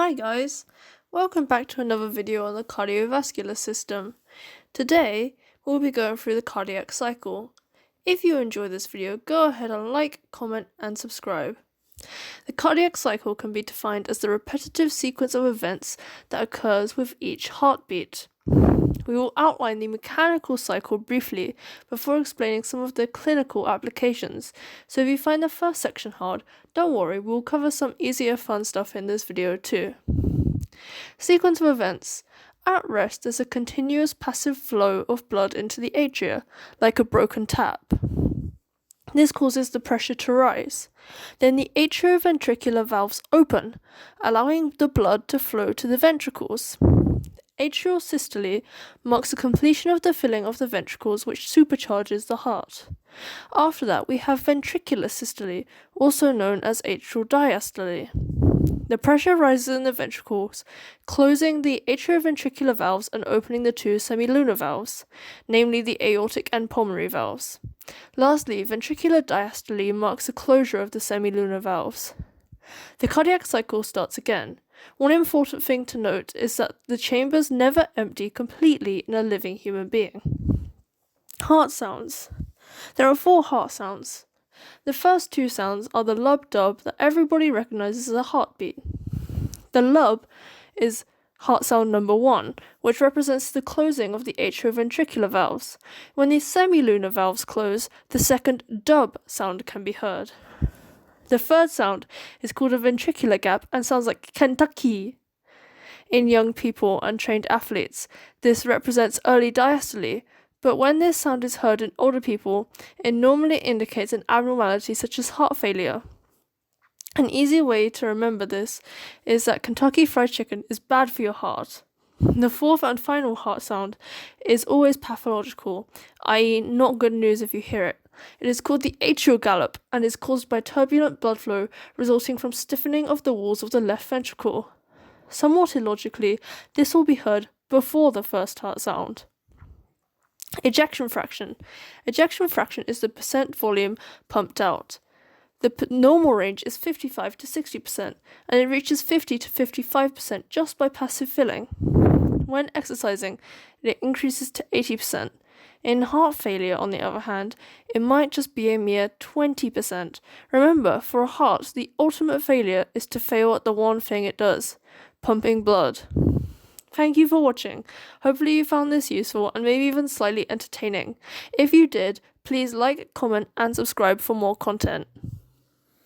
Hi guys, welcome back to another video on the cardiovascular system. Today, we'll be going through the cardiac cycle. If you enjoy this video, go ahead and like, comment and subscribe. The cardiac cycle can be defined as the repetitive sequence of events that occurs with each heartbeat. We will outline the mechanical cycle briefly before explaining some of the clinical applications, so if you find the first section hard, don't worry, we'll cover some easier fun stuff in this video too. Sequence of events. At rest, there's a continuous passive flow of blood into the atria, like a broken tap. This causes the pressure to rise. Then the atrioventricular valves open, allowing the blood to flow to the ventricles. Atrial systole marks the completion of the filling of the ventricles, which supercharges the heart. After that, we have ventricular systole, also known as atrial diastole. The pressure rises in the ventricles, closing the atrioventricular valves and opening the two semilunar valves, namely the aortic and pulmonary valves. Lastly, ventricular diastole marks the closure of the semilunar valves. The cardiac cycle starts again. One important thing to note is that the chambers never empty completely in a living human being. Heart sounds. There are 4 heart sounds. The first 2 sounds are the lub-dub that everybody recognizes as a heartbeat. The lub is heart sound number 1, which represents the closing of the atrioventricular valves. When the semilunar valves close, the second dub sound can be heard. The third sound is called a ventricular gap and sounds like Kentucky. In young people and trained athletes, this represents early diastole, but when this sound is heard in older people, it normally indicates an abnormality such as heart failure. An easy way to remember this is that Kentucky Fried Chicken is bad for your heart. The fourth and final heart sound is always pathological, i.e. not good news if you hear it. It is called the atrial gallop and is caused by turbulent blood flow resulting from stiffening of the walls of the left ventricle. Somewhat illogically, this will be heard before the first heart sound. Ejection fraction. Ejection fraction is the percent volume pumped out. The normal range is 55 to 60%, and it reaches 50 to 55% just by passive filling. When exercising, it increases to 80%. In heart failure, on the other hand, it might just be a mere 20%. Remember, for a heart, the ultimate failure is to fail at the one thing it does, pumping blood. Thank you for watching. Hopefully you found this useful and maybe even slightly entertaining. If you did, please like, comment and subscribe for more content.